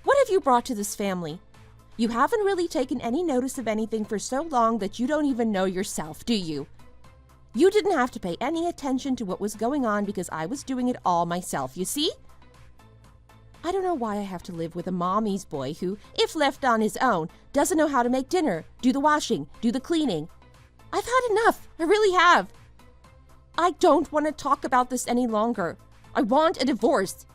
What have you brought to this family? You haven't really taken any notice of anything for so long that you don't even know yourself, do you? You didn't have to pay any attention to what was going on because I was doing it all myself, you see? I don't know why I have to live with a mommy's boy who, if left on his own, doesn't know how to make dinner, do the washing, do the cleaning. I've had enough. I really have. I don't want to talk about this any longer. I want a divorce.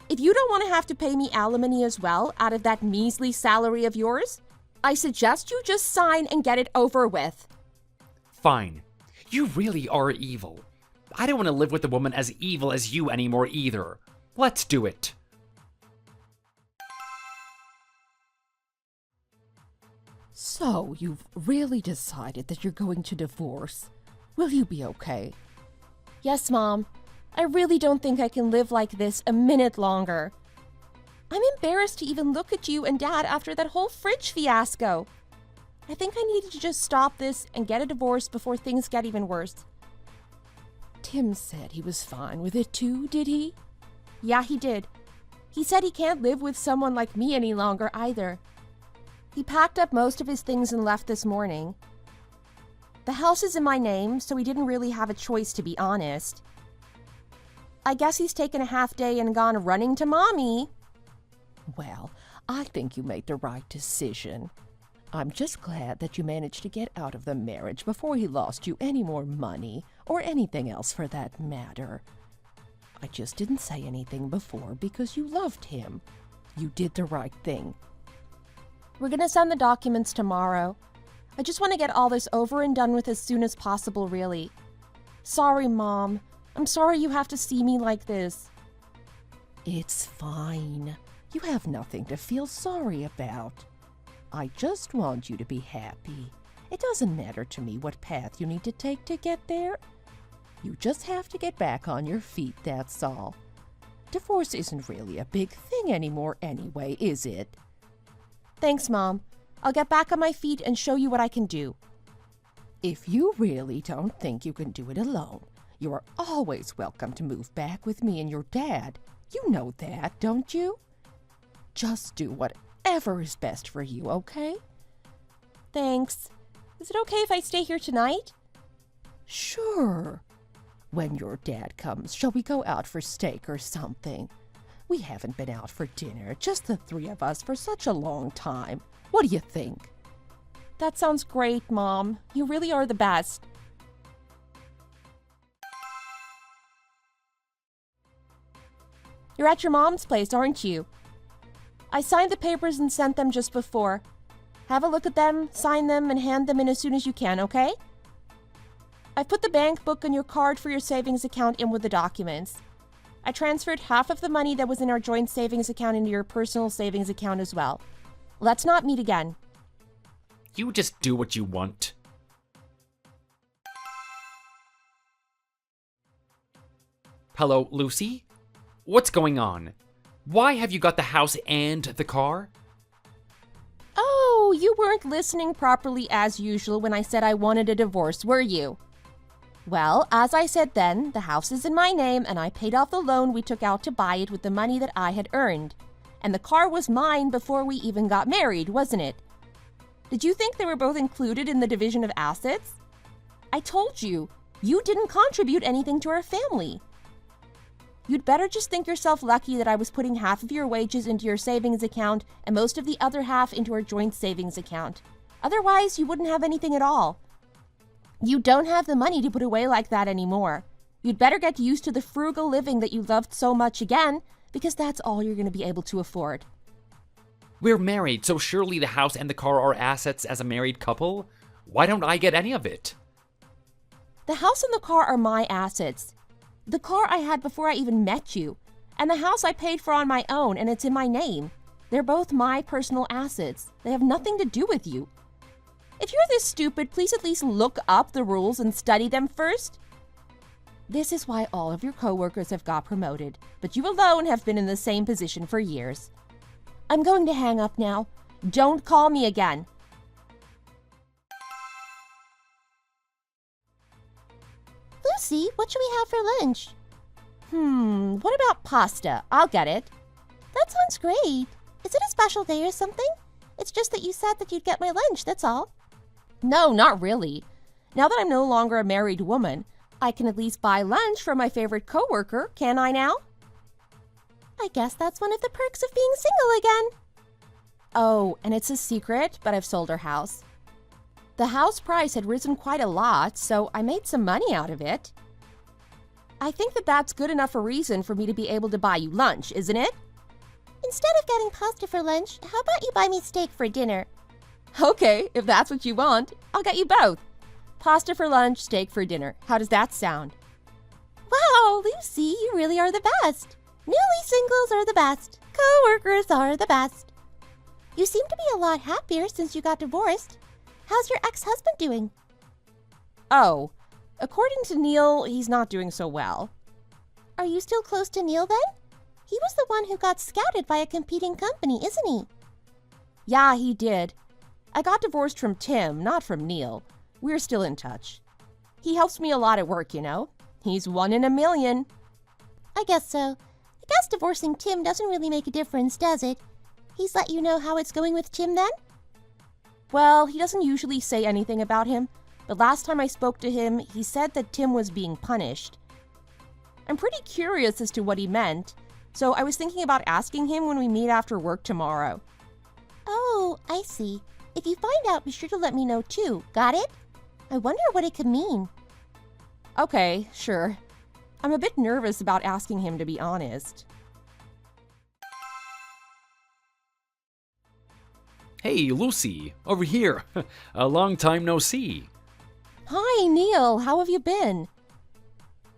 If you don't want to have to pay me alimony as well out of that measly salary of yours, I suggest you just sign and get it over with. Fine. You really are evil. I don't want to live with a woman as evil as you anymore either. Let's do it. So, you've really decided that you're going to divorce. Will you be okay? Yes, Mom. I really don't think I can live like this a minute longer. I'm embarrassed to even look at you and Dad after that whole fridge fiasco. I think I needed to just stop this and get a divorce before things get even worse. Tim said he was fine with it too, did he? Yeah, he did. He said he can't live with someone like me any longer either. He packed up most of his things and left this morning. The house is in my name, so he didn't really have a choice, to be honest. I guess he's taken a half day and gone running to Mommy. Well, I think you made the right decision. I'm just glad that you managed to get out of the marriage before he lost you any more money, or anything else for that matter. I just didn't say anything before because you loved him. You did the right thing. We're gonna send the documents tomorrow. I just want to get all this over and done with as soon as possible, really. Sorry, Mom. I'm sorry you have to see me like this. It's fine. You have nothing to feel sorry about. I just want you to be happy. It doesn't matter to me what path you need to take to get there. You just have to get back on your feet, that's all. Divorce isn't really a big thing anymore anyway, is it? Thanks, Mom. I'll get back on my feet and show you what I can do. If you really don't think you can do it alone, you are always welcome to move back with me and your dad. You know that, don't you? Just do whatever is best for you, okay? Thanks. Is it okay if I stay here tonight? Sure. When your dad comes, shall we go out for steak or something? We haven't been out for dinner, just the three of us, for such a long time. What do you think? That sounds great, Mom. You really are the best. You're at your mom's place, aren't you? I signed the papers and sent them just before. Have a look at them, sign them, and hand them in as soon as you can, okay? I've put the bank book and your card for your savings account in with the documents. I transferred half of the money that was in our joint savings account into your personal savings account as well. Let's not meet again. You just do what you want. Hello, Lucy? What's going on? Why have you got the house and the car? Oh, you weren't listening properly as usual when I said I wanted a divorce, were you? Well, as I said then, the house is in my name and I paid off the loan we took out to buy it with the money that I had earned. And the car was mine before we even got married, wasn't it? Did you think they were both included in the division of assets? I told you, you didn't contribute anything to our family. You'd better just think yourself lucky that I was putting half of your wages into your savings account and most of the other half into our joint savings account. Otherwise, you wouldn't have anything at all. You don't have the money to put away like that anymore. You'd better get used to the frugal living that you loved so much again, because that's all you're going to be able to afford. We're married, so surely the house and the car are assets as a married couple? Why don't I get any of it? The house and the car are my assets. The car I had before I even met you, and the house I paid for on my own, and it's in my name. They're both my personal assets. They have nothing to do with you. If you're this stupid, please at least look up the rules and study them first. This is why all of your coworkers have got promoted, but you alone have been in the same position for years. I'm going to hang up now. Don't call me again. Lucy, what should we have for lunch? What about pasta? I'll get it. That sounds great. Is it a special day or something? It's just that you said that you'd get my lunch, that's all. No, not really. Now that I'm no longer a married woman, I can at least buy lunch for my favorite coworker, can I now? I guess that's one of the perks of being single again. Oh, and it's a secret, but I've sold our house. The house price had risen quite a lot, so I made some money out of it. I think that that's good enough a reason for me to be able to buy you lunch, isn't it? Instead of getting pasta for lunch, how about you buy me steak for dinner? Okay, if that's what you want, I'll get you both. Pasta for lunch, steak for dinner. How does that sound? Wow, Lucy, you really are the best. Newly singles are the best. Co-workers are the best. You seem to be a lot happier since you got divorced. How's your ex-husband doing? Oh, according to Neil, he's not doing so well. Are you still close to Neil then? He was the one who got scouted by a competing company, isn't he? Yeah, he did. I got divorced from Tim, not from Neil. We're still in touch. He helps me a lot at work, you know. He's 1 in a million. I guess so. I guess divorcing Tim doesn't really make a difference, does it? He's let you know how it's going with Tim then? Well, he doesn't usually say anything about him, but last time I spoke to him, he said that Tim was being punished. I'm pretty curious as to what he meant, so I was thinking about asking him when we meet after work tomorrow. Oh, I see. If you find out, be sure to let me know too. Got it? I wonder what it could mean. Okay, sure. I'm a bit nervous about asking him, to be honest. Hey, Lucy, over here. A long time no see. Hi, Neil. How have you been?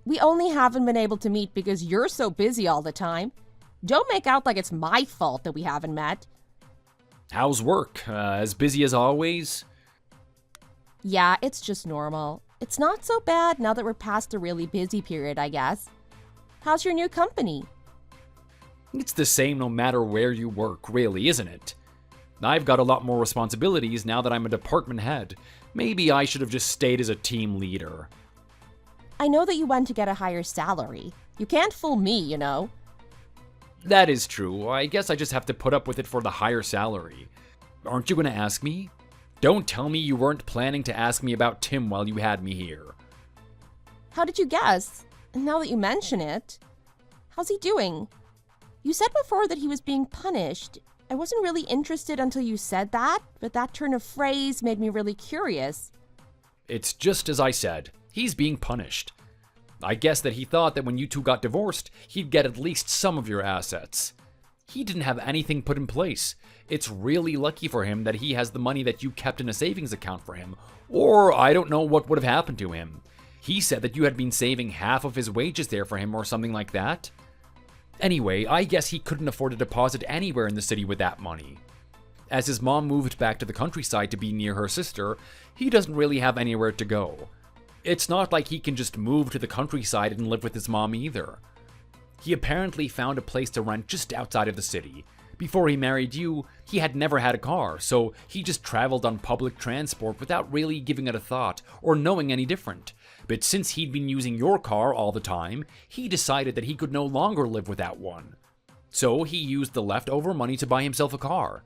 We only haven't been able to meet because you're so busy all the time. Don't make out like it's my fault that we haven't met. How's work? As busy as always? Yeah, it's just normal. It's not so bad now that we're past the really busy period, I guess. How's your new company? It's the same no matter where you work, really, isn't it? I've got a lot more responsibilities now that I'm a department head. Maybe I should have just stayed as a team leader. I know that you went to get a higher salary. You can't fool me, you know. That is true. I guess I just have to put up with it for the higher salary. Aren't you going to ask me? Don't tell me you weren't planning to ask me about Tim while you had me here. How did you guess? Now that you mention it. How's he doing? You said before that he was being punished. I wasn't really interested until you said that, but that turn of phrase made me really curious. It's just as I said. He's being punished. I guess that he thought that when you two got divorced, he'd get at least some of your assets. He didn't have anything put in place. It's really lucky for him that he has the money that you kept in a savings account for him, or I don't know what would have happened to him. He said that you had been saving half of his wages there for him or something like that. Anyway, I guess he couldn't afford a deposit anywhere in the city with that money. As his mom moved back to the countryside to be near her sister, he doesn't really have anywhere to go. It's not like he can just move to the countryside and live with his mom either. He apparently found a place to rent just outside of the city. Before he married you, he had never had a car, so he just traveled on public transport without really giving it a thought or knowing any different. But since he'd been using your car all the time, he decided that he could no longer live without one. So he used the leftover money to buy himself a car.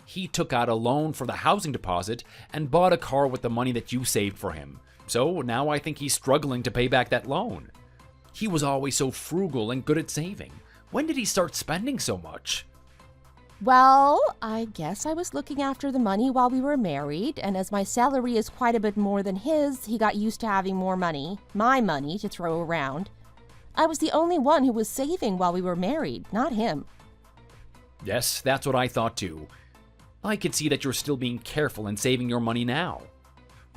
He took out a loan for the housing deposit and bought a car with the money that you saved for him. So now I think he's struggling to pay back that loan. He was always so frugal and good at saving. When did he start spending so much? Well, I guess I was looking after the money while we were married, and as my salary is quite a bit more than his, he got used to having more money, my money, to throw around. I was the only one who was saving while we were married, not him. Yes, that's what I thought too. I could see that you're still being careful and saving your money now.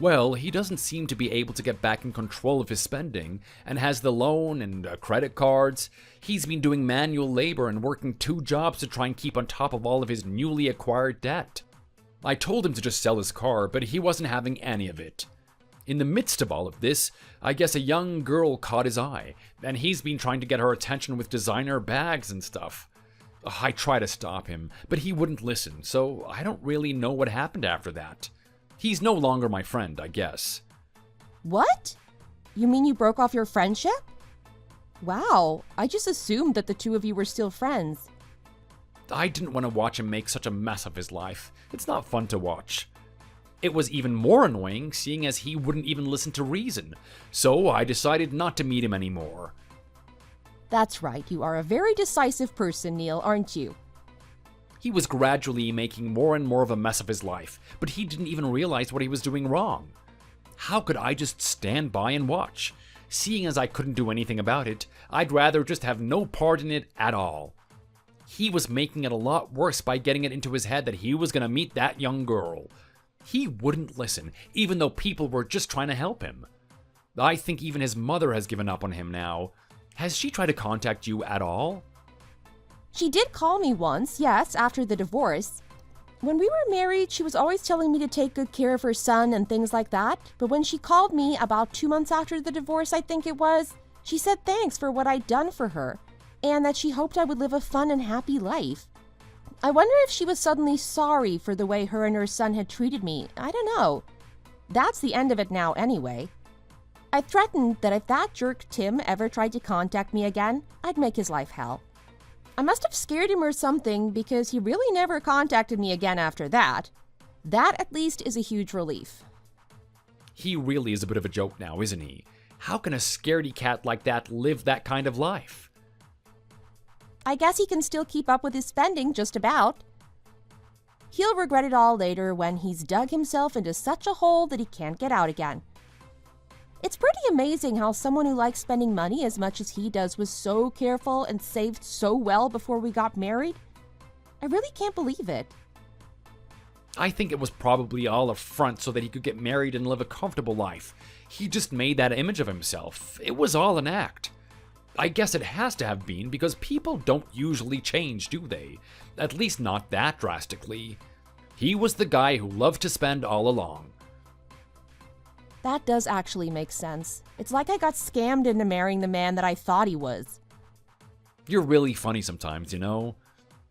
Well, he doesn't seem to be able to get back in control of his spending, and has the loan and credit cards. He's been doing manual labor and working 2 jobs to try and keep on top of all of his newly acquired debt. I told him to just sell his car, but he wasn't having any of it. In the midst of all of this, I guess a young girl caught his eye, and he's been trying to get her attention with designer bags and stuff. I tried to stop him, but he wouldn't listen, so I don't really know what happened after that. He's no longer my friend, I guess. What? You mean you broke off your friendship? Wow, I just assumed that the two of you were still friends. I didn't want to watch him make such a mess of his life. It's not fun to watch. It was even more annoying seeing as he wouldn't even listen to reason, so I decided not to meet him anymore. That's right, you are a very decisive person, Neil, aren't you? He was gradually making more and more of a mess of his life, but he didn't even realize what he was doing wrong. How could I just stand by and watch? Seeing as I couldn't do anything about it, I'd rather just have no part in it at all. He was making it a lot worse by getting it into his head that he was going to meet that young girl. He wouldn't listen, even though people were just trying to help him. I think even his mother has given up on him now. Has she tried to contact you at all? She did call me once, yes, after the divorce. When we were married, she was always telling me to take good care of her son and things like that. But when she called me about 2 months after the divorce, I think it was, she said thanks for what I'd done for her, and that she hoped I would live a fun and happy life. I wonder if she was suddenly sorry for the way her and her son had treated me. I don't know. That's the end of it now anyway. I threatened that if that jerk Tim ever tried to contact me again, I'd make his life hell. I must have scared him or something because he really never contacted me again after that. That at least is a huge relief. He really is a bit of a joke now, isn't he? How can a scaredy cat like that live that kind of life? I guess he can still keep up with his spending just about. He'll regret it all later when he's dug himself into such a hole that he can't get out again. It's pretty amazing how someone who likes spending money as much as he does was so careful and saved so well before we got married. I really can't believe it. I think it was probably all a front so that he could get married and live a comfortable life. He just made that image of himself. It was all an act. I guess it has to have been because people don't usually change, do they? At least not that drastically. He was the guy who loved to spend all along. That does actually make sense. It's like I got scammed into marrying the man that I thought he was. You're really funny sometimes, you know?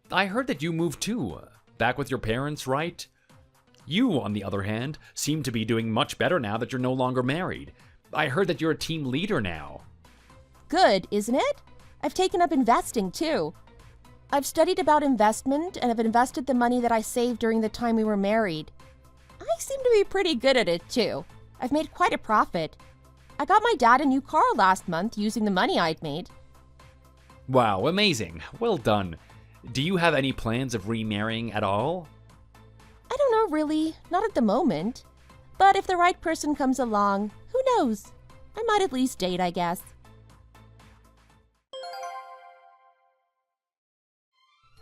I heard that you moved too. Back with your parents, right? You, on the other hand, seem to be doing much better now that you're no longer married. I heard that you're a team leader now. Good, isn't it? I've taken up investing too. I've studied about investment and have invested the money that I saved during the time we were married. I seem to be pretty good at it too. I've made quite a profit. I got my dad a new car last month using the money I'd made. Wow, amazing. Well done. Do you have any plans of remarrying at all? I don't know really, not at the moment. But if the right person comes along, who knows? I might at least date, I guess.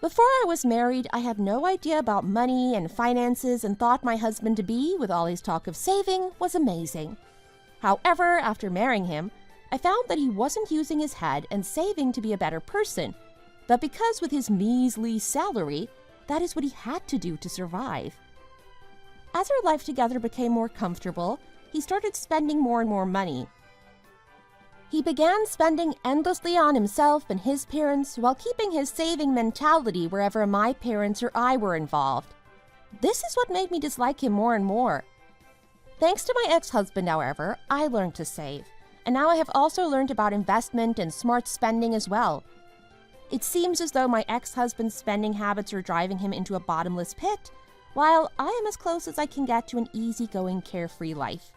Before I was married, I had no idea about money and finances and thought my husband-to-be, with all his talk of saving, was amazing. However, after marrying him, I found that he wasn't using his head and saving to be a better person, but because with his measly salary, that is what he had to do to survive. As our life together became more comfortable, he started spending more and more money. He began spending endlessly on himself and his parents while keeping his saving mentality wherever my parents or I were involved. This is what made me dislike him more and more. Thanks to my ex-husband, however, I learned to save, and now I have also learned about investment and smart spending as well. It seems as though my ex-husband's spending habits are driving him into a bottomless pit, while I am as close as I can get to an easygoing, carefree life.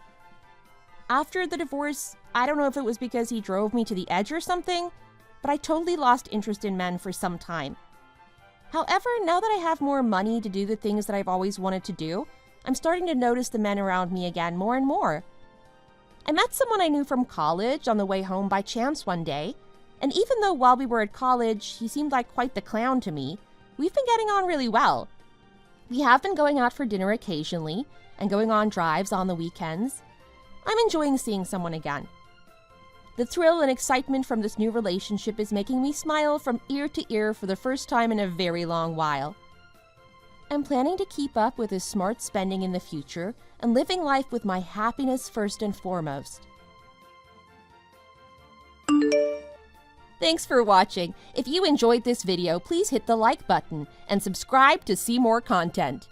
After the divorce, I don't know if it was because he drove me to the edge or something, but I totally lost interest in men for some time. However, now that I have more money to do the things that I've always wanted to do, I'm starting to notice the men around me again more and more. I met someone I knew from college on the way home by chance one day, and even though while we were at college he seemed like quite the clown to me, we've been getting on really well. We have been going out for dinner occasionally and going on drives on the weekends. I'm enjoying seeing someone again. The thrill and excitement from this new relationship is making me smile from ear to ear for the first time in a very long while. I'm planning to keep up with his smart spending in the future and living life with my happiness first and foremost. Thanks for watching. If you enjoyed this video, please hit the like button and subscribe to see more content.